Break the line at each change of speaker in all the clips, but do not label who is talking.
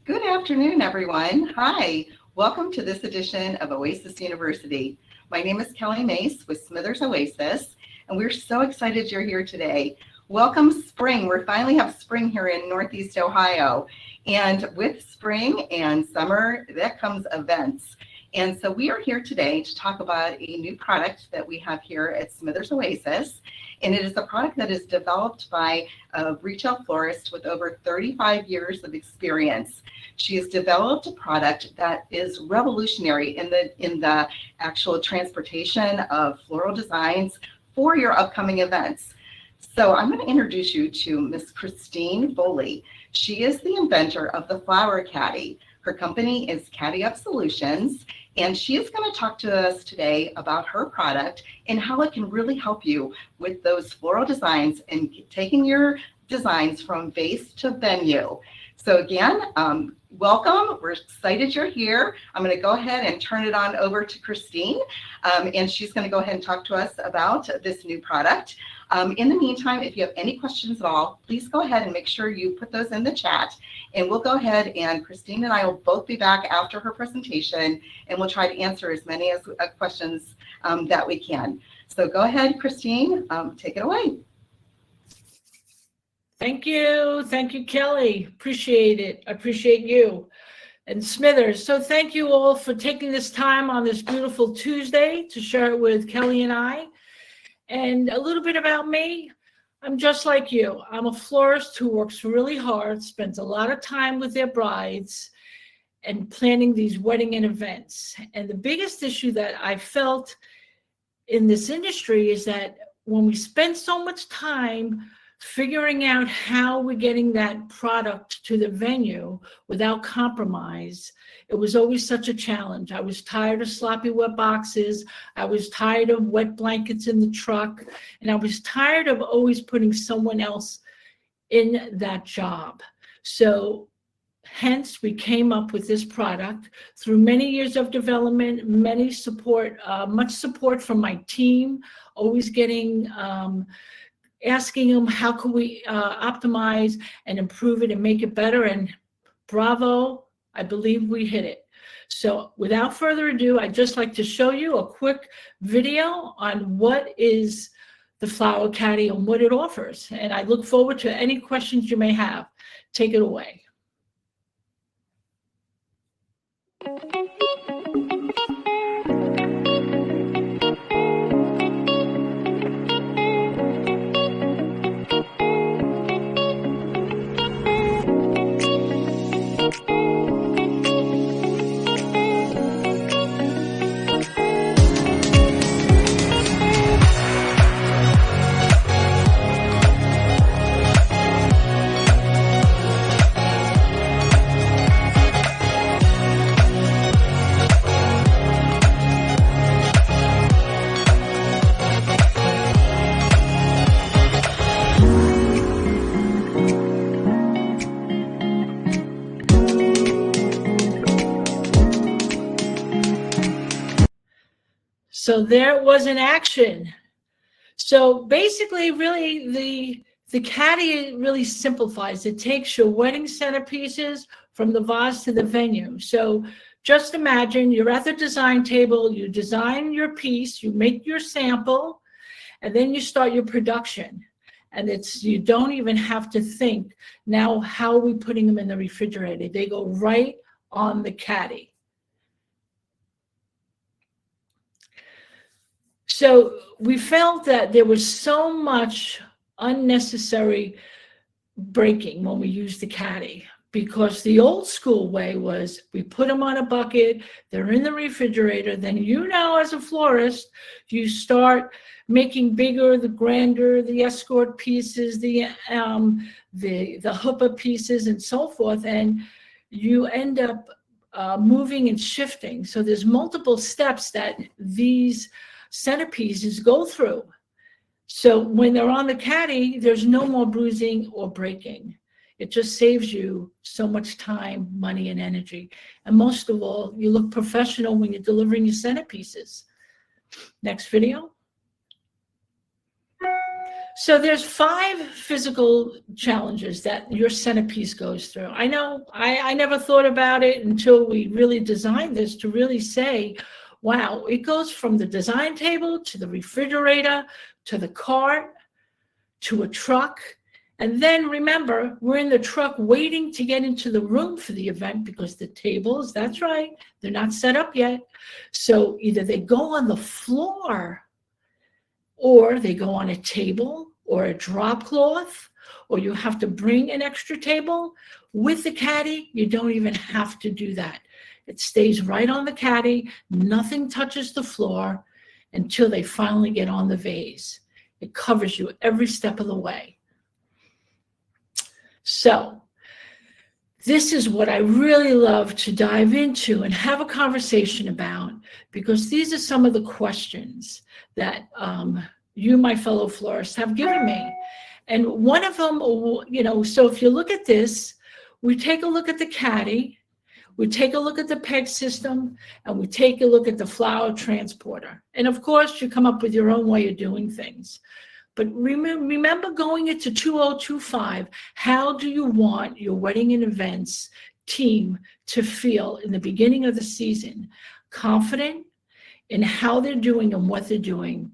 Good afternoon, everyone. Hi, welcome to this edition of OASIS University. My name is Kelly Mace with Smithers OASIS, and we're so excited you're here today. Welcome spring. We finally have spring here in Northeast Ohio. And with spring and summer, that comes events. And so we are here today to talk about a new product that we have here at Smithers OASIS. And it is a product that is developed by a retail florist with over 35 years of experience. She has developed a product that is revolutionary in the actual transportation of floral designs for your upcoming events. So I'm going to introduce you to Miss Christine Foley. She is the inventor of the Flower Caddy. Her company is Caddy Up Solutions, and she is going to talk to us today about her product and how it can really help you with those floral designs and taking your designs from vase to venue. So again, welcome. We're excited you're here. I'm going to go ahead and turn it on over to Christine, and she's going to go ahead and talk to us about this new product. In the meantime, if you have any questions at all, please go ahead and make sure you put those in the chat, and we'll go ahead and Christine and I will both be back after her presentation, and we'll try to answer as many questions that we can. So go ahead, Christine, take it away.
Thank you, Kelly. Appreciate it. I appreciate you and Smithers. So thank you all for taking this time on this beautiful Tuesday to share it with Kelly and I. And a little bit about me. I'm just like you. I'm a florist who works really hard, spends a lot of time with their brides and planning these wedding and events. And the biggest issue that I felt in this industry is that when we spend so much time figuring out how we're getting that product to the venue without compromise, it was always such a challenge. I was tired of sloppy wet boxes. I was tired of wet blankets in the truck. And I was tired of always putting someone else in that job. So hence, we came up with this product through many years of development, much support from my team, always asking them how can we optimize and improve it and make it better, and bravo, I believe we hit it. So without further ado, I'd just like to show you a quick video on what is the Flower Caddy and what it offers, and I look forward to any questions you may have. Take it away. So there was an action. So basically, really, the caddy really simplifies. It takes your wedding centerpieces from the vase to the venue. So just imagine you're at the design table, you design your piece, you make your sample, and then you start your production. And you don't even have to think, now how are we putting them in the refrigerator? They go right on the caddy. So we felt that there was so much unnecessary breaking when we used the caddy, because the old school way was we put them on a bucket, they're in the refrigerator, then as a florist, you start making bigger, the grander, the escort pieces, the chuppah pieces and so forth, and you end up moving and shifting. So there's multiple steps that these centerpieces go through. So when they're on the caddy, there's no more bruising or breaking. It just saves you so much time, money, and energy. And most of all, you look professional when you're delivering your centerpieces. Next video. So there's 5 physical challenges that your centerpiece goes through. I know I never thought about it until we really designed this to really say, wow, it goes from the design table to the refrigerator, to the cart, to a truck. And then remember, we're in the truck waiting to get into the room for the event because the tables, that's right, they're not set up yet. So either they go on the floor or they go on a table or a drop cloth, or you have to bring an extra table. With the caddy, you don't even have to do that. It stays right on the caddy. Nothing touches the floor until they finally get on the vase. It covers you every step of the way. So this is what I really love to dive into and have a conversation about, because these are some of the questions that you, my fellow florists, have given me. And one of them, so if you look at this, we take a look at the caddy, we take a look at the peg system, and we take a look at the flower transporter. And of course, you come up with your own way of doing things. But remember, going into 2025, how do you want your wedding and events team to feel in the beginning of the season? Confident in how they're doing and what they're doing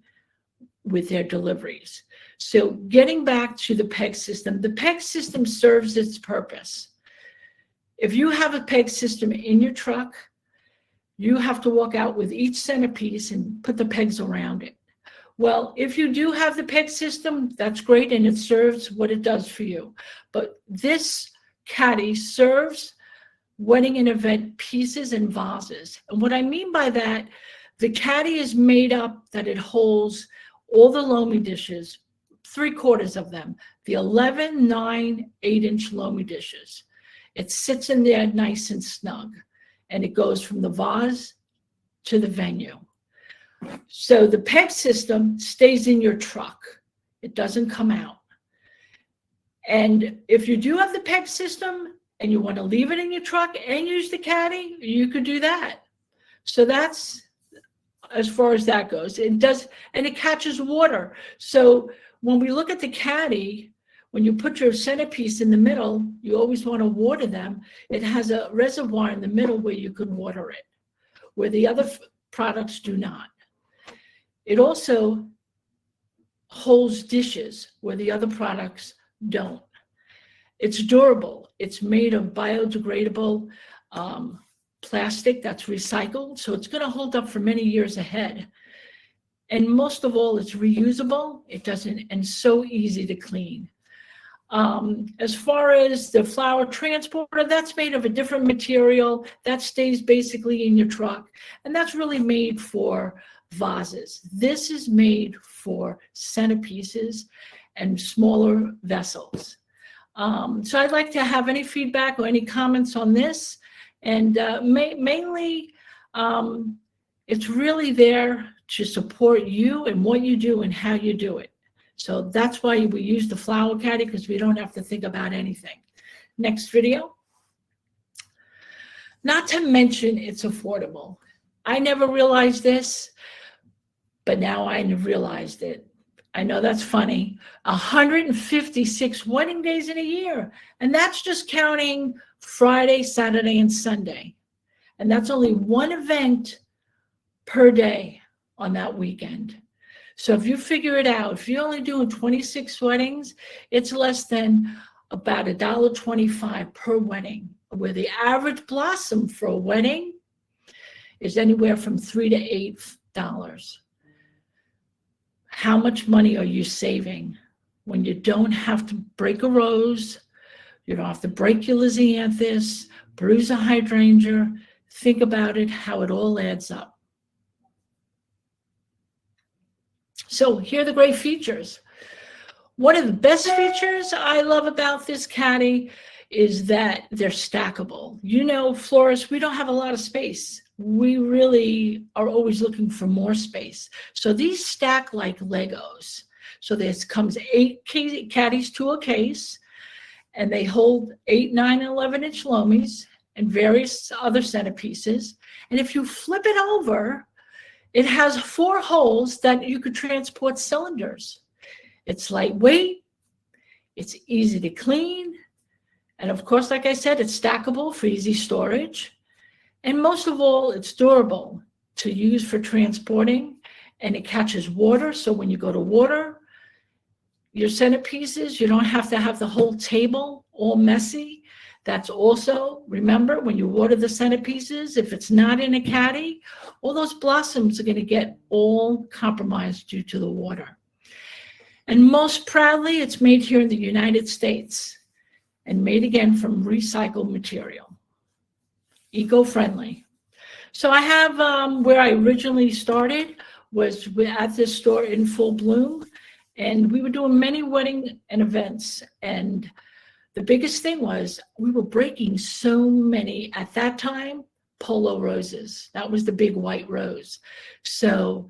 with their deliveries. So getting back to the peg system serves its purpose. If you have a peg system in your truck, you have to walk out with each centerpiece and put the pegs around it. Well, if you do have the peg system, that's great, and it serves what it does for you. But this caddy serves wedding and event pieces and vases. And what I mean by that, the caddy is made up that it holds all the loamy dishes, 3/4 of them, the 11, 9, 8-inch loamy dishes. It sits in there nice and snug, and it goes from the vase to the venue. So the peg system stays in your truck. It doesn't come out. And if you do have the peg system and you want to leave it in your truck and use the caddy, you could do that. So that's as far as that goes. It does, and it catches water. So when we look at the caddy, when you put your centerpiece in the middle, you always want to water them. It has a reservoir in the middle where you can water it, where the other products do not. It also holds dishes where the other products don't. It's durable. It's made of biodegradable plastic that's recycled, so it's going to hold up for many years ahead. And most of all, it's reusable. It doesn't, and so easy to clean. As far as the flower transporter, that's made of a different material that stays basically in your truck, and that's really made for vases. This is made for centerpieces and smaller vessels. So I'd like to have any feedback or any comments on this. And mainly, it's really there to support you and what you do and how you do it. So that's why we use the Flower Caddy, because we don't have to think about anything. Next video. Not to mention it's affordable. I never realized this, but now I realized it. I know that's funny. 156 wedding days in a year. And that's just counting Friday, Saturday, and Sunday. And that's only one event per day on that weekend. So if you figure it out, if you're only doing 26 weddings, it's less than about $1.25 per wedding, where the average blossom for a wedding is anywhere from $3 to $8. How much money are you saving when you don't have to break a rose, you don't have to break your lisianthus, bruise a hydrangea? Think about it, how it all adds up. So here are the great features. One of the best features I love about this caddy is that they're stackable. You know, florists, we don't have a lot of space. We really are always looking for more space. So these stack like Legos. So this comes 8 caddies to a case, and they hold 8, 9, and 11-inch loamies and various other centerpieces. And if you flip it over, it has 4 holes that you could transport cylinders. It's lightweight, it's easy to clean, and of course, like I said, it's stackable for easy storage. And most of all, it's durable to use for transporting, and it catches water. So when you go to water your centerpieces, you don't have to have the whole table all messy. That's also, remember, when you water the centerpieces, if it's not in a caddy, all those blossoms are going to get all compromised due to the water. And most proudly, it's made here in the United States and made again from recycled material, eco-friendly. So I have where I originally started was at this store in Full Bloom, and we were doing many wedding and events. And the biggest thing was we were breaking so many, at that time, polo roses. That was the big white rose. So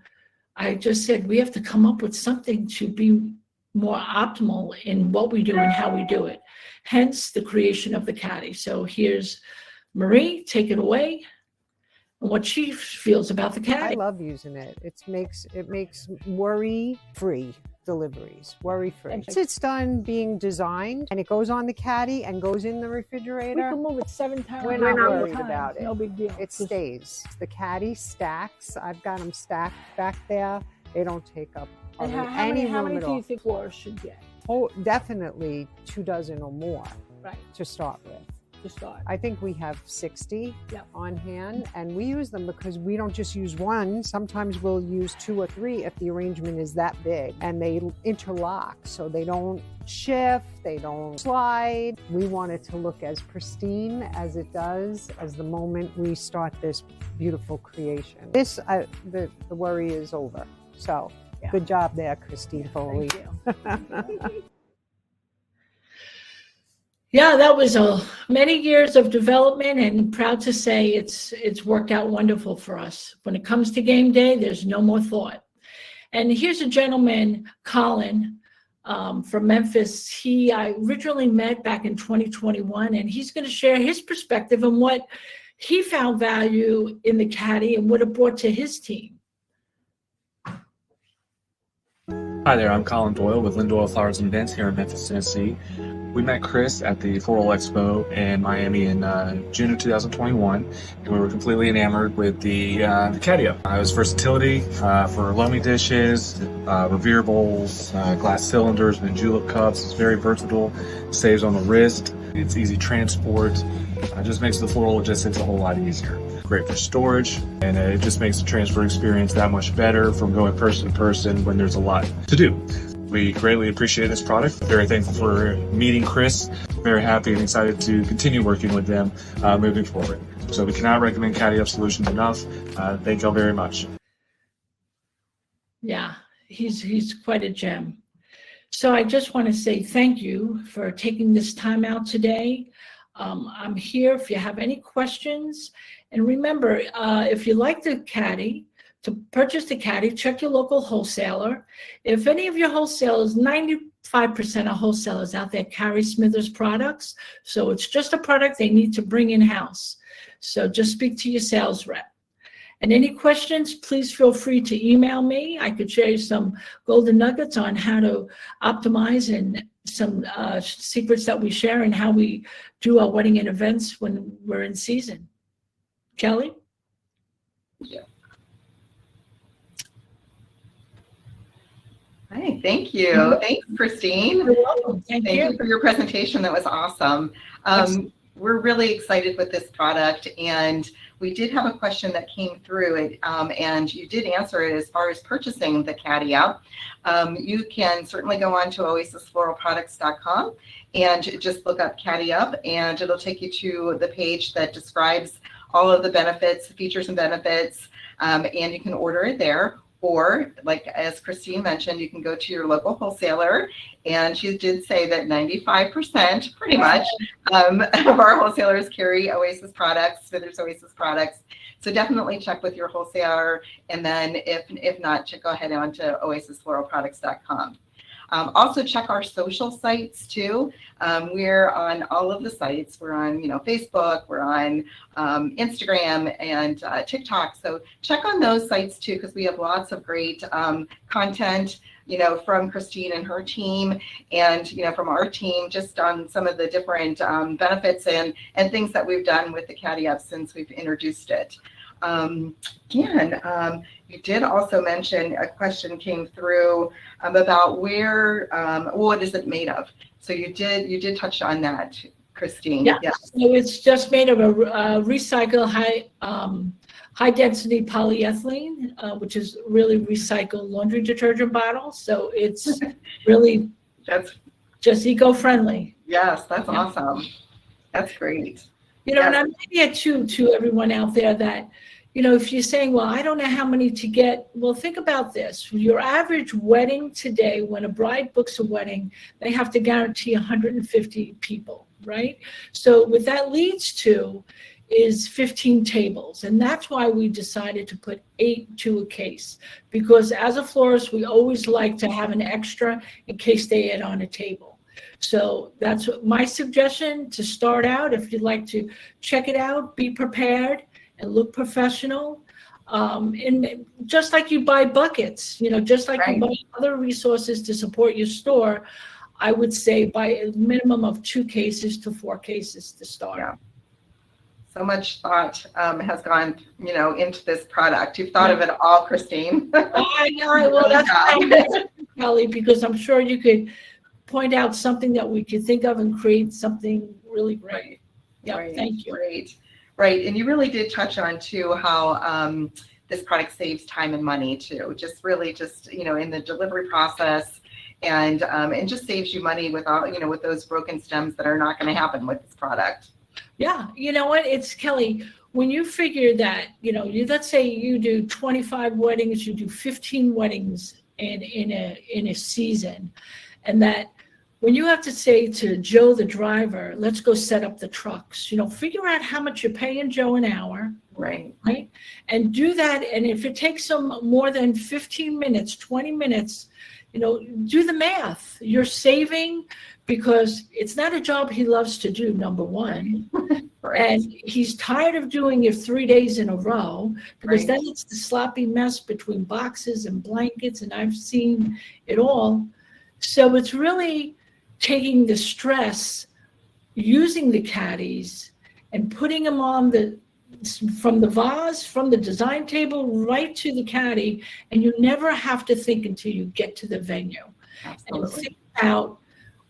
I just said, we have to come up with something to be more optimal in what we do and how we do it. Hence the creation of the caddy. So here's Marie, take it away, and what she feels about the caddy.
I love using it. It makes worry-free deliveries, worry-free. It's done being designed, and it goes on the caddy and goes in the refrigerator.
We can move it 7 times.
We're not worried about it.
No big deal.
It stays. The caddy stacks. I've got them stacked back there. They don't take up
And
any
how
room
many
at
do
all.
you think Laura should get?
Oh, definitely 2 dozen or more
Right,
to start with.
to start.
I think we have 60
Yep.
on hand, and we use them because we don't just use one. Sometimes we'll use 2 or 3 if the arrangement is that big, and they interlock so they don't shift, they don't slide. We want it to look as pristine as it does as the moment we start this beautiful creation. This, the worry is over. So
Yeah.
good job there, Christine Foley.
Thank you. Yeah, that was many years of development, and proud to say it's worked out wonderful for us. When it comes to game day, there's no more thought. And here's a gentleman, Colin, from Memphis. I originally met back in 2021, and he's going to share his perspective on what he found value in the caddy and what it brought to his team.
Hi there, I'm Colin Doyle with Doyle Flowers and Events here in Memphis, Tennessee. We met Chris at the Floral Expo in Miami in June of 2021, and we were completely enamored with the Caddy Up. It was versatility for loamy dishes, revere bowls, glass cylinders, and julep cups. It's very versatile, saves on the wrist, it's easy transport, just makes the floral logistics a whole lot easier. Great for storage, and it just makes the transfer experience that much better from going person to person when there's a lot to do. We greatly appreciate this product. Very thankful for meeting Chris. Very happy and excited to continue working with them moving forward. So we cannot recommend Caddy Up Solutions enough. Thank you all very much.
Yeah, he's quite a gem. So I just want to say thank you for taking this time out today. I'm here if you have any questions. And remember, if you like the caddy, to purchase the caddy, check your local wholesaler. If any of your wholesalers, 95% of wholesalers out there carry Smithers products. So it's just a product they need to bring in-house. So just speak to your sales rep. And any questions, please feel free to email me. I could share you some golden nuggets on how to optimize and some secrets that we share and how we do our wedding and events when we're in season. Kelly?
Yeah. Hi, thank you. Thanks, Christine.
You're welcome. Thank
Thank
you.
you for your presentation. That was awesome. We're really excited with this product, and we did have a question that came through, and you did answer it as far as purchasing the Caddy Up. You can certainly go on to OASISFloralProducts.com and just look up Caddy Up, and it'll take you to the page that describes all of the benefits, features and benefits, and you can order it there. Or, like as Christine mentioned, you can go to your local wholesaler, and she did say that 95%, pretty much, of our wholesalers carry OASIS products, Smithers OASIS products. So definitely check with your wholesaler, and then if not, go ahead on to OASISFloralProducts.com. Also check our social sites too. We're on all of the sites. We're on, Facebook, we're on Instagram and TikTok. So check on those sites too, because we have lots of great content, from Christine and her team, and from our team, just on some of the different benefits and things that we've done with the Caddy Up since we've introduced it. You did also mention a question came through about what is it made of? So you did touch on that, Christine.
Yeah.
Yes.
So it's just made of a recycled high density polyethylene, which is really recycled laundry detergent bottles. So it's really just eco-friendly.
Yes, that's awesome. That's great.
And I'm saying it to everyone out there that, if you're saying, well, I don't know how many to get, well, think about this. Your average wedding today, when a bride books a wedding, they have to guarantee 150 people, right? So what that leads to is 15 tables. And that's why we decided to put 8 to a case, because as a florist, we always like to have an extra in case they add on a table. So that's my suggestion to start out. If you'd like to check it out, be prepared and look professional. And just like you buy buckets, just like you buy other resources to support your store, I would say buy a minimum of 2 cases to 4 cases to start.
Yeah. So much thought has gone, into this product. You've thought of it all, Christine.
I know. Well, that's why Kelly, because I'm sure you could point out something that we could think of and create something really great. Yeah, thank you.
Great. Right. And you really did touch on too how this product saves time and money too. Just in the delivery process, and just saves you money without, with those broken stems that are not going to happen with this product.
Yeah. You know what? It's Kelly. When you figure that, let's say you do 25 weddings, you do 15 weddings in a season, and that when you have to say to Joe, the driver, let's go set up the trucks, figure out how much you're paying Joe an hour. Right. And do that. And if it takes them more than 15 minutes, 20 minutes, do the math. You're saving, because it's not a job he loves to do, number one. And he's tired of doing it 3 days in a row, because then it's the sloppy mess between boxes and blankets, and I've seen it all. So it's really taking the stress, using the caddies and putting them on from the vase, from the design table right to the caddy, and you never have to think until you get to the venue. Absolutely. And think about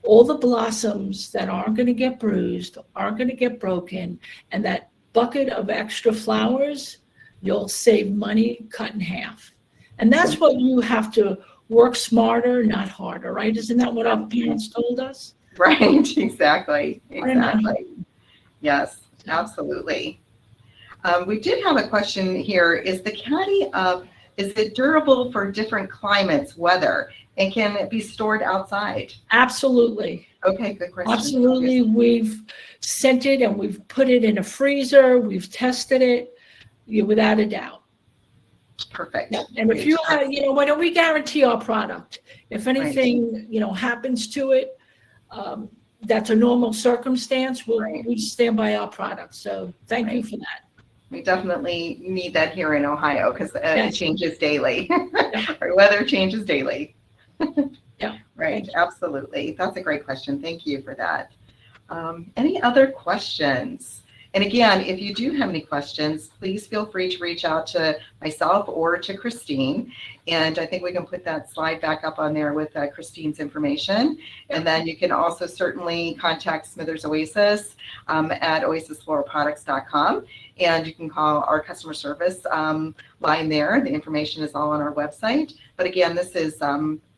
all the blossoms that aren't going to get bruised, aren't going to get broken, and that bucket of extra flowers, you'll save money cut in half. And that's what you have to work smarter, not harder, right? Isn't that what our parents told us?
Right, exactly. Yes, absolutely. We did have a question here. Is the Caddy Up, is it durable for different climates, weather, and can it be stored outside?
Absolutely.
Okay, good question.
Absolutely. We've sent it and we've put it in a freezer. We've tested it, without a doubt.
Perfect.
Yeah. And if you have, when we guarantee our product, if anything, happens to it, that's a normal circumstance, we stand by our product. So thank you for that.
We definitely need that here in Ohio, because it changes daily. Our weather changes daily.
Yeah.
Right. Absolutely. That's a great question. Thank you for that. Any other questions? And again, if you do have any questions, please feel free to reach out to myself or to Christine. And I think we can put that slide back up on there with Christine's information. And then you can also certainly contact Smithers OASIS at oasisfloralproducts.com. And you can call our customer service line there. The information is all on our website. But again, this is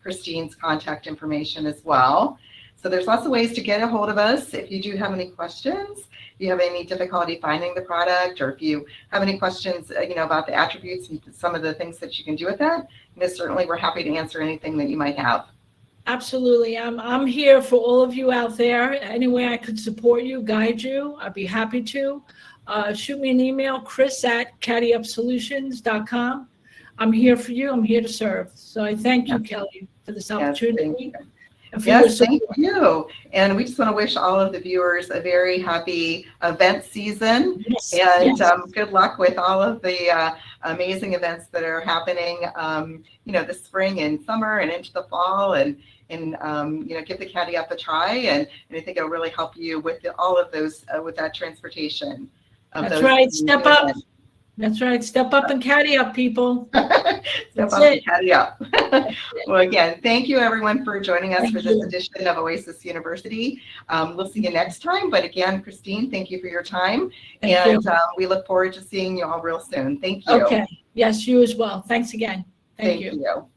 Christine's contact information as well. So there's lots of ways to get a hold of us if you do have any questions. If you have any difficulty finding the product, or if you have any questions, about the attributes and some of the things that you can do with that, certainly we're happy to answer anything that you might have.
Absolutely. I'm here for all of you out there. Any way I could support you, guide you, I'd be happy to. Shoot me an email, chris@caddyupsolutions.com. I'm here for you. I'm here to serve. So I thank you, Kelly, for this opportunity.
Yes,
and for your
Yes, thank
support.
you. And we just want to wish all of the viewers a very happy event season,
Yes,
and
yes.
good luck with all of the amazing events that are happening, this spring and summer and into the fall, and give the Caddy Up a try, and I think it'll really help you with all of those, with that transportation of
That's
those
right. Step up.
events.
That's right. Step up and caddy up, people.
Step
That's
up and
it.
Caddy Up. Well, again, thank you everyone for joining us
Thank
for this
you.
edition of OASIS University. We'll see you next time. But again, Christine, thank you for your time.
Thank you.
And we look forward to seeing you all real soon. Thank you.
Okay. Yes, you as well. Thanks again. Thank you.
You.